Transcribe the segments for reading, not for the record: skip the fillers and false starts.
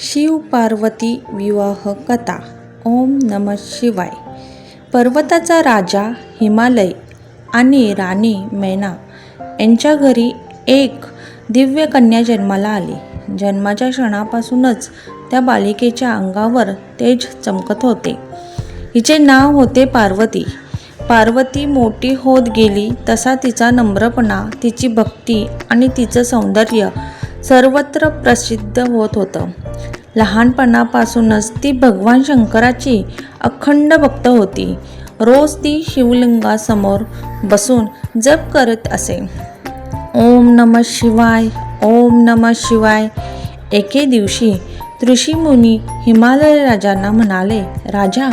शिव पार्वती विवाह कथा. ओम नमः शिवाय. पर्वताचा राजा हिमालय आणि राणी मैना यांच्या घरी एक दिव्य कन्या जन्माला आली. जन्माच्या क्षणापासूनच त्या बालिकेच्या अंगावर तेज चमकत होते. हिचे नाव होते पार्वती. पार्वती मोठी होत गेली तसा तिचा नम्रपणा, तिची भक्ती आणि तिचं सौंदर्य सर्वत्र प्रसिद्ध होत होतं. लहानपणापासूनच ती भगवान शंकराची अखंड भक्त होती. रोज ती शिवलिंगासमोर बसून जप करत असे. ओम नमः शिवाय, ओम नमः शिवाय. एके दिवशी ऋषीमुनी हिमालय राजांना म्हणाले, राजा,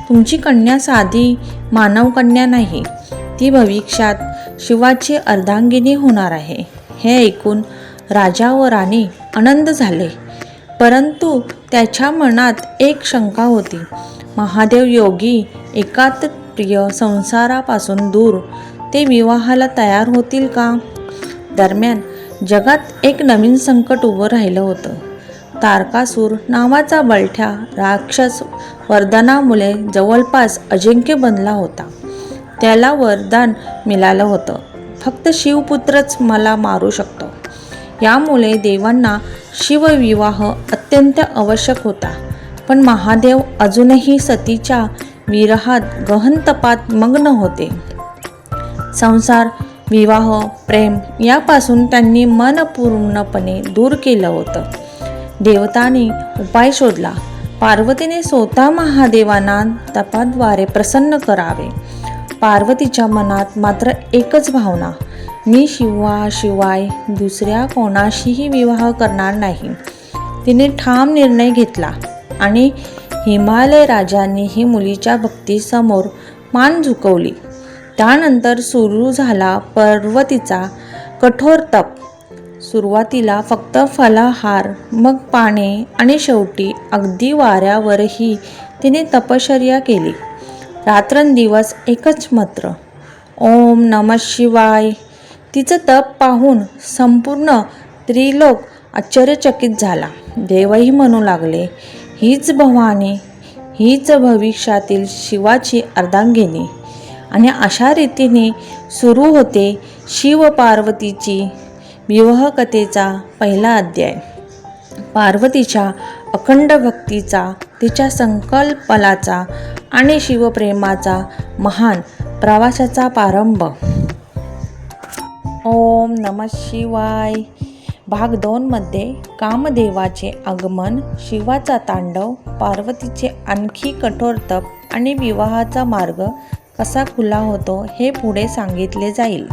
तुमची कन्या साधी मानव कन्या नाही, ती भविष्यात शिवाची अर्धांगिनी होणार आहे. हे ऐकून राजा व राणी आनंद झाले, परंतु त्याच्या मनात एक शंका होती. महादेव योगी, एकांतप्रिय संसारापासून दूर ते विवाहाला तयार होतील का? दरम्यान जगात एक नवीन संकट उभं राहिलं होतं. तारकासूर नावाचा बलठा राक्षस वरदानामुळे जवळपास अजिंक्य बनला होता. त्याला वरदान मिळालं होतं, फक्त शिवपुत्रच मला मारू शकतो. यामुळे देवांना शिवविवाह अत्यंत आवश्यक होता. पण महादेव अजूनही सतीच्या विरहात गहन तपात मग्न होते. संसार, विवाह, प्रेम यापासून त्यांनी मन पूर्णपणे दूर केलं होतं. देवतांनी उपाय शोधला. पार्वतीने स्वतः महादेवांना तपाद्वारे प्रसन्न करावे. पार्वतीच्या मनात मात्र एकच भावना, मी शिवाशिवाय दुसऱ्या कोणाशीही विवाह करणार नाही. तिने ठाम निर्णय घेतला आणि हिमालय राजांनीही मुलीच्या भक्तीसमोर मान झुकवली. त्यानंतर सुरू झाला पार्वतीचा कठोर तप. सुरुवातीला फक्त फलाहार, मग पाने आणि शेवटी अगदी वाऱ्यावरही तिने तपश्चर्या केली. रात्रंदिवस एकच मंत्र, ओम नमः शिवाय. तिचं तप पाहून संपूर्ण त्रिलोक आश्चर्यचकित झाला. देवही म्हणू लागले, हीच भवानी, हीच भविष्यातील शिवाची अर्धांगिनी. आणि अशा रीतीने सुरू होते शिव पार्वतीची विवाहकथेचा पहिला अध्याय. पार्वतीच्या अखंड भक्तीचा, तिच्या संकल्पनाचा आणि शिवप्रेमाचा महान प्रवासाचा प्रारंभ. ओम नमः शिवाय. भाग 2 मध्ये कामदेवाचे आगमन, शिवाचा तांडव, पार्वतीचे आणखी कठोर तप आणि विवाहाचा मार्ग कसा खुला होतो हे पुढे सांगितले जाईल.